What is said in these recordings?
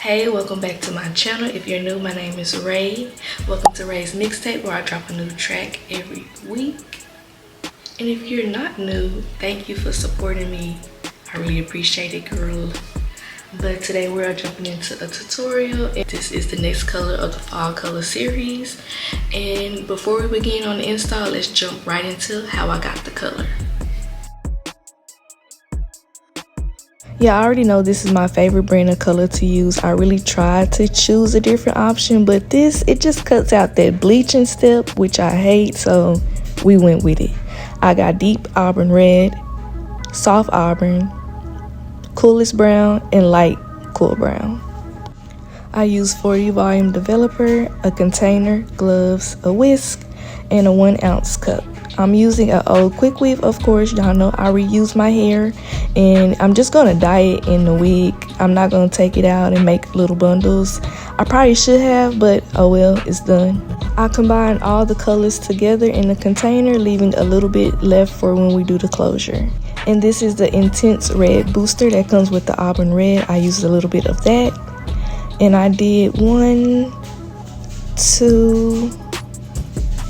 Hey, welcome back to my channel. If you're new, my name is Ray. Welcome to Ray's Mixtape, where I drop a new track every week. And if you're not new, thank you for supporting me. I really appreciate it, girl. But today we're jumping into a tutorial, and this is the next color of the fall color series. And before we begin on the install, let's jump right into how I got the color. Yeah, I already know this is my favorite brand of color to use. I really tried to choose a different option, but it just cuts out that bleaching step, which I hate, so we went with it. I got deep Auburn red, soft Auburn, coolest brown, and light cool brown. I use 40 volume developer, a container, gloves, a whisk, and a 1 ounce cup. I'm using an old Quickweave, of course. Y'all know I reuse my hair, and I'm just gonna dye it in the wig. I'm not gonna take it out and make little bundles. I probably should have, but oh well, it's done. I combine all the colors together in the container, leaving a little bit left for when we do the closure. And this is the intense red booster that comes with the Auburn red. I used a little bit of that, and I did 1, 2,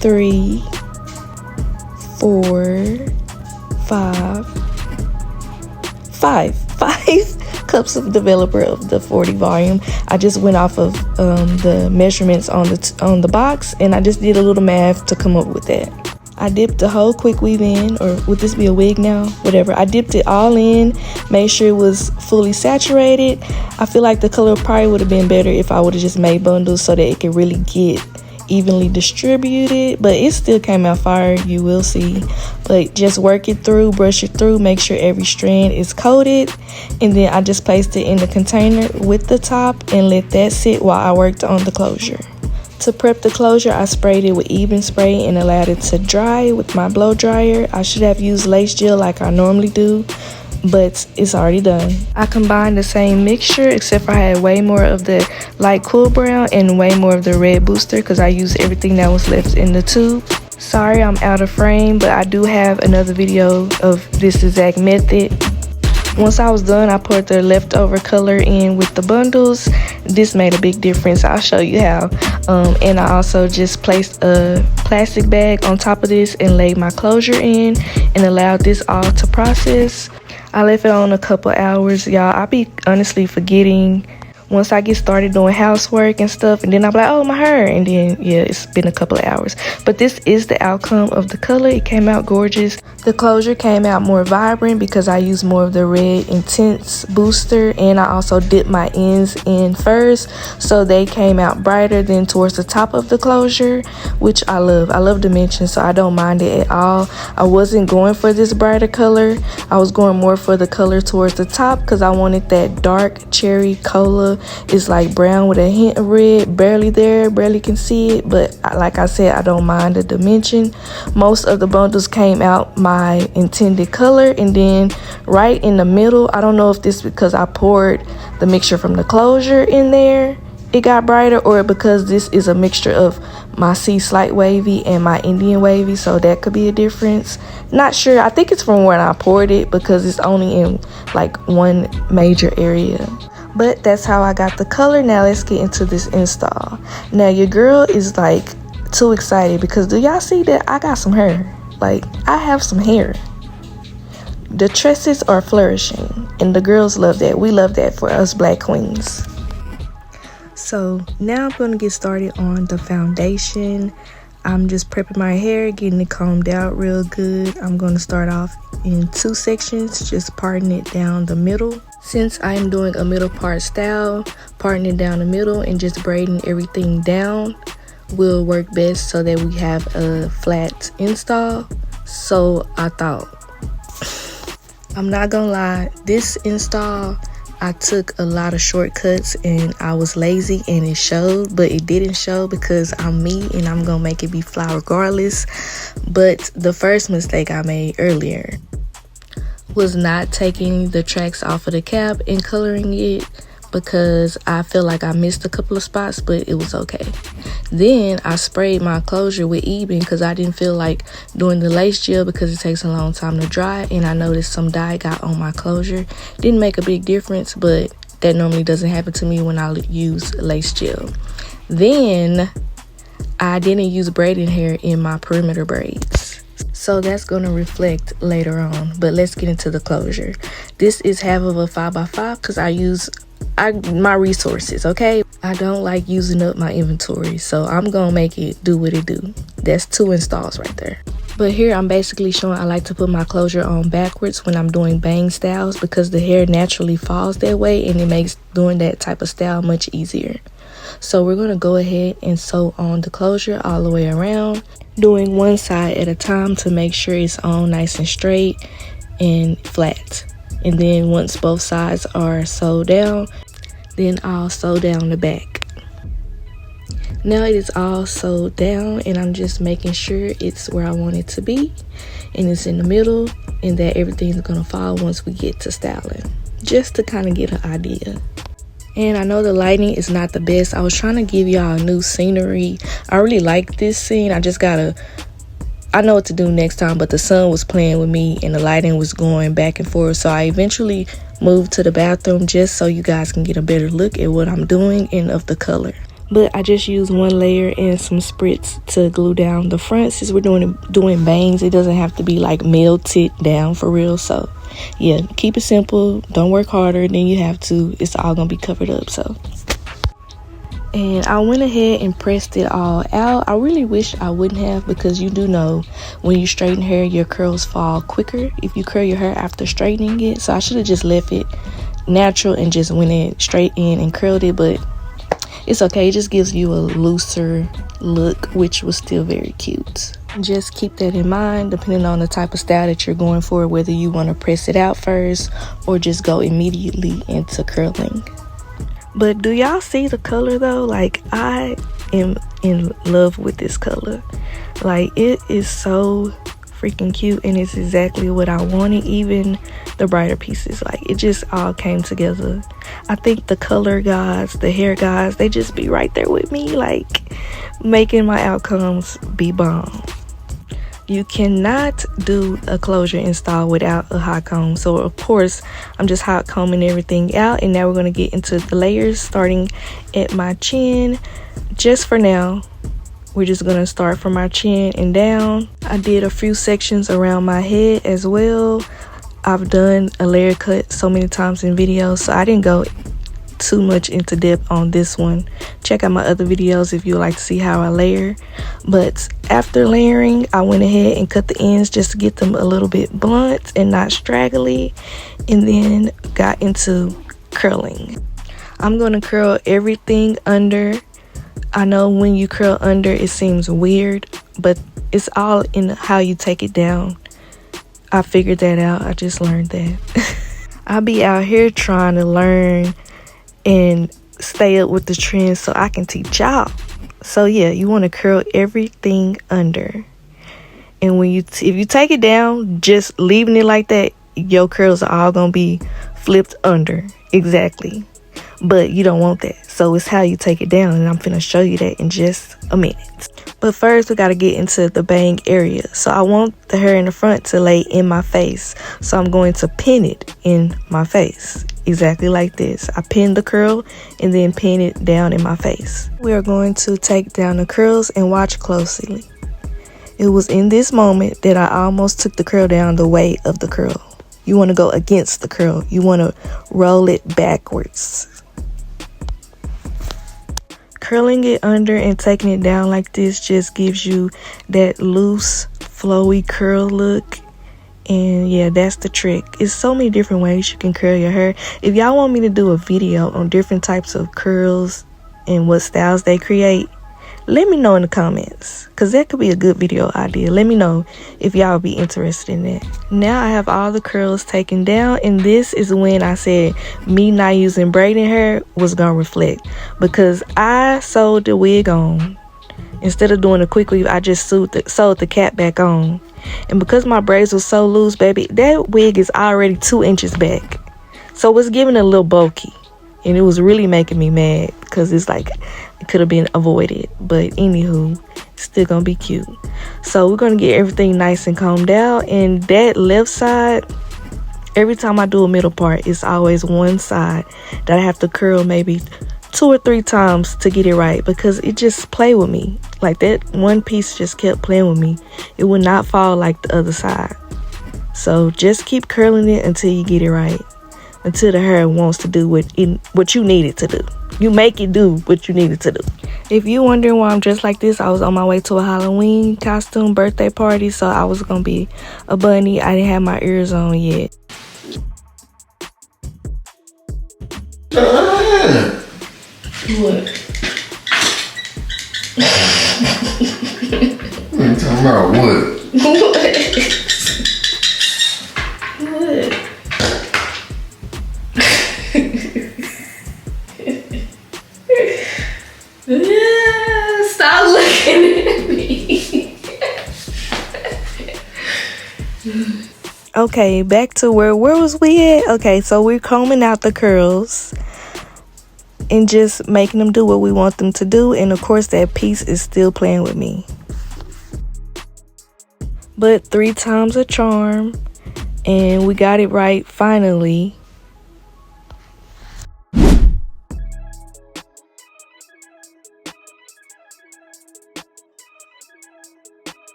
3, 4, 5 cups of developer of the 40 volume. I just went off of the measurements on the box, and I just did a little math to come up with that. I dipped the whole Quickweave in, or would this be a wig now? Whatever. I dipped it all in, made sure it was fully saturated. I feel like the color probably would have been better if I would have just made bundles so that it could really get evenly distributed, but it still came out fire, you will see. But just work it through, brush it through, make sure every strand is coated, and then I just placed it in the container with the top and let that sit while I worked on the closure. To prep the closure, I sprayed it with even spray and allowed it to dry with my blow dryer. I should have used lace gel like I normally do, but it's already done. I combined the same mixture, except for I had way more of the light cool brown and way more of the red booster because I used everything that was left in the tube. Sorry I'm out of frame, but I do have another video of this exact method. Once I was done, I poured the leftover color in with the bundles. This made a big difference. I'll show you how. And I also just placed a plastic bag on top of this and laid my closure in and allowed this all to process. I left it on a couple hours, y'all. I be honestly forgetting once I get started doing housework and stuff, and then I'm like, oh, my hair, and then yeah, it's been a couple of hours. But this is the outcome of the color. It came out gorgeous. The closure came out more vibrant because I used more of the red intense booster, and I also dipped my ends in first, so they came out brighter than towards the top of the closure, which I love. I love dimension, so I don't mind it at all. I wasn't going for this brighter color. I was going more for the color towards the top because I wanted that dark cherry cola. It's like brown with a hint of red, barely there, barely can see it, but like I said, I don't mind the dimension. Most of the bundles came out my intended color, and then right in the middle, I don't know if this is because I poured the mixture from the closure in there, it got brighter, or because this is a mixture of my C slight wavy and my Indian wavy, so that could be a difference. Not sure. I think it's from where I poured it because it's only in like one major area. But that's how I got the color. Now let's get into this install. Now your girl is like too excited because do y'all see that I got some hair? Like, I have some hair. The tresses are flourishing, and the girls love that. We love that for us black queens. So now I'm going to get started on the foundation. I'm just prepping my hair, getting it combed out real good. I'm going to start off in 2 sections, just parting it down the middle. Since I'm doing a middle part style, parting it down the middle and just braiding everything down will work best so that we have a flat install. So I thought, I'm not gonna lie, this install, I took a lot of shortcuts and I was lazy and it showed, but it didn't show because I'm me and I'm gonna make it be fly regardless. But the first mistake I made earlier was not taking the tracks off of the cap and coloring it, because I feel like I missed a couple of spots, but it was okay. Then I sprayed my closure with Eben because I didn't feel like doing the lace gel because it takes a long time to dry, and I noticed some dye got on my closure. Didn't make a big difference, but That normally doesn't happen to me when I use lace gel. Then I didn't use braiding hair in my perimeter braids, so that's going to reflect later on. But let's get into the closure. This is half of a 5x5 because I use my resources, okay? I don't like using up my inventory, so I'm gonna make it do what it do. That's 2 installs right there. But here I'm basically showing I like to put my closure on backwards when I'm doing bang styles, because the hair naturally falls that way and it makes doing that type of style much easier. So we're going to go ahead and sew on the closure all the way around, doing one side at a time to make sure it's on nice and straight and flat. And then once both sides are sewed down, then I'll sew down the back. Now it is all sewed down and I'm just making sure it's where I want it to be and it's in the middle, and that everything's gonna fall once we get to styling, just to kind of get an idea. And I know the lighting is not the best. I was trying to give y'all a new scenery. I really like this scene. I know what to do next time, but the sun was playing with me and the lighting was going back and forth. So I eventually moved to the bathroom just so you guys can get a better look at what I'm doing and of the color. But I just used one layer and some spritz to glue down the front. Since we're doing bangs, it doesn't have to be like melted down for real. So yeah, keep it simple. Don't work harder than you have to. It's all gonna be covered up. So, and I went ahead and pressed it all out. I really wish I wouldn't have, because you do know when you straighten hair, your curls fall quicker if you curl your hair after straightening it. So I should have just left it natural and just went in straight in and curled it, but it's okay. It just gives you a looser look, which was still very cute. Just keep that in mind depending on the type of style that you're going for, whether you want to press it out first or just go immediately into curling. But do y'all see the color though? Like, I am in love with this color. Like, it is so freaking cute and it's exactly what I wanted. Even the brighter pieces, like, it just all came together. I think the color guys, the hair guys, they just be right there with me, like making my outcomes be bomb. You cannot do a closure install without a hot comb. So of course I'm just hot combing everything out, and now we're going to get into the layers, starting at my chin. Just for now, we're just going to start from our chin and down. I did a few sections around my head as well. I've done a layer cut so many times in videos, so I didn't go too much into depth on this one. Check out my other videos if you would like to see how I layer. But after layering, I went ahead and cut the ends just to get them a little bit blunt and not straggly, and then got into curling. I'm going to curl everything under. I know when you curl under it seems weird, but it's all in how you take it down. I figured that out. I just learned that. I'll be out here trying to learn and stay up with the trends so I can teach y'all. So yeah, you want to curl everything under. And when if you take it down, just leaving it like that, your curls are all going to be flipped under. Exactly. But you don't want that. So it's how you take it down, and I'm finna show you that in just a minute. But first we got to get into the bang area. So I want the hair in the front to lay in my face, so I'm going to pin it in my face, exactly like this. I pin the curl and then pin it down in my face. We are going to take down the curls and watch closely. It was in this moment that I almost took the curl down the way of the curl. You want to go against the curl. You want to roll it backwards. Curling it under and taking it down like this just gives you that loose, flowy curl look. And yeah, that's the trick. It's so many different ways you can curl your hair. If y'all want me to do a video on different types of curls and what styles they create, let me know in the comments, because that could be a good video idea. Let me know if y'all be interested in that. Now I have all the curls taken down, and this is when I said me not using braiding hair was gonna reflect, because I sewed the wig on. Instead of doing a quick weave, I just sewed the cap back on. And because my braids were so loose, baby, that wig is already 2 inches back. So it's giving it a little bulky. And it was really making me mad, because it's like it could have been avoided. But anywho, it's still gonna be cute. So we're gonna get everything nice and combed out. And that left side, Every time I do a middle part, it's always one side that I have to curl maybe 2 or 3 times to get it right, because it just play with me. Like that one piece just kept playing with me. It would not fall like the other side. So just keep curling it until you get it right, until the hair wants to do what you need it to do. You make it do what you need it to do. If you wondering why I'm dressed like this, I was on my way to a Halloween costume birthday party, so I was gonna be a bunny. I didn't have my ears on yet. What? You talking about what? What? Yeah, stop looking at me. Okay, back to where was we at? Okay, so we're combing out the curls and just making them do what we want them to do. And of course, that piece is still playing with me. But 3 times a charm, and we got it right finally.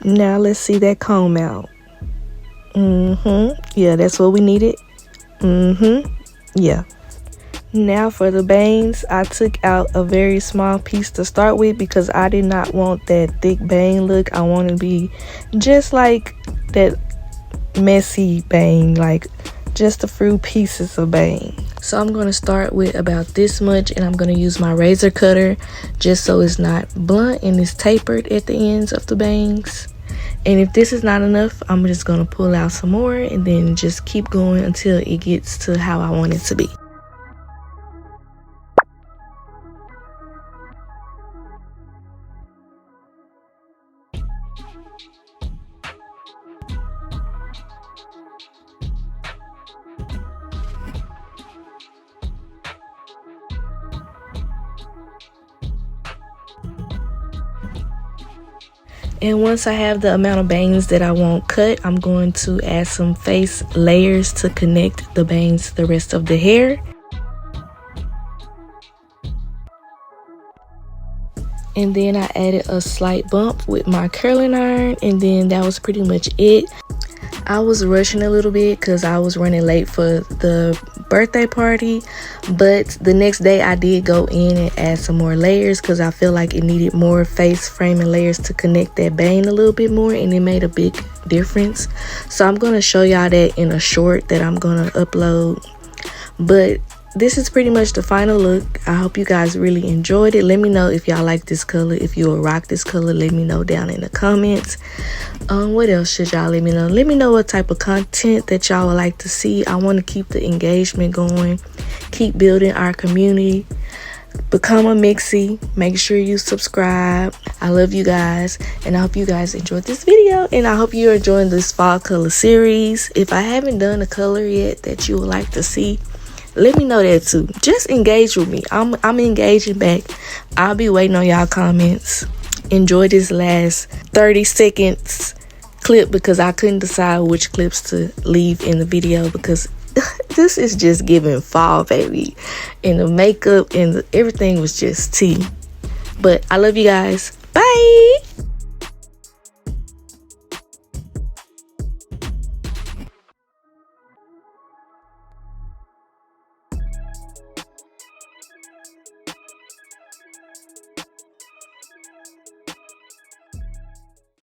Now let's see that comb out. Yeah, that's what we needed. Yeah. Now for the bangs, I took out a very small piece to start with because I did not want that thick bang look. I want to be just like that messy bang, like just a few pieces of bang. So I'm going to start with about this much, and I'm going to use my razor cutter just so it's not blunt and it's tapered at the ends of the bangs. And if this is not enough, I'm just going to pull out some more and then just keep going until it gets to how I want it to be. And once I have the amount of bangs that I want cut, I'm going to add some face layers to connect the bangs to the rest of the hair. And then I added a slight bump with my curling iron, and then that was pretty much it. I was rushing a little bit because I was running late for the birthday party, but the next day I did go in and add some more layers because I feel like it needed more face framing layers to connect that bang a little bit more, and it made a big difference. So I'm going to show y'all that in a short that I'm going to upload. But this is pretty much the final look. I hope you guys really enjoyed it. Let me know if y'all like this color. If you will rock this color, let me know down in the comments. What else should y'all let me know? Let me know what type of content that y'all would like to see. I want to keep the engagement going, keep building our community. Become a Mixie. Make sure you subscribe. I love you guys, and I hope you guys enjoyed this video, and I hope you're enjoying this fall color series. If I haven't done a color yet that you would like to see, let me know that too. Just engage with me. I'm engaging back. I'll be waiting on y'all comments. Enjoy this last 30 seconds clip because I couldn't decide which clips to leave in the video because this is just giving fall, baby. And the makeup and everything was just tea. But I love you guys. Bye.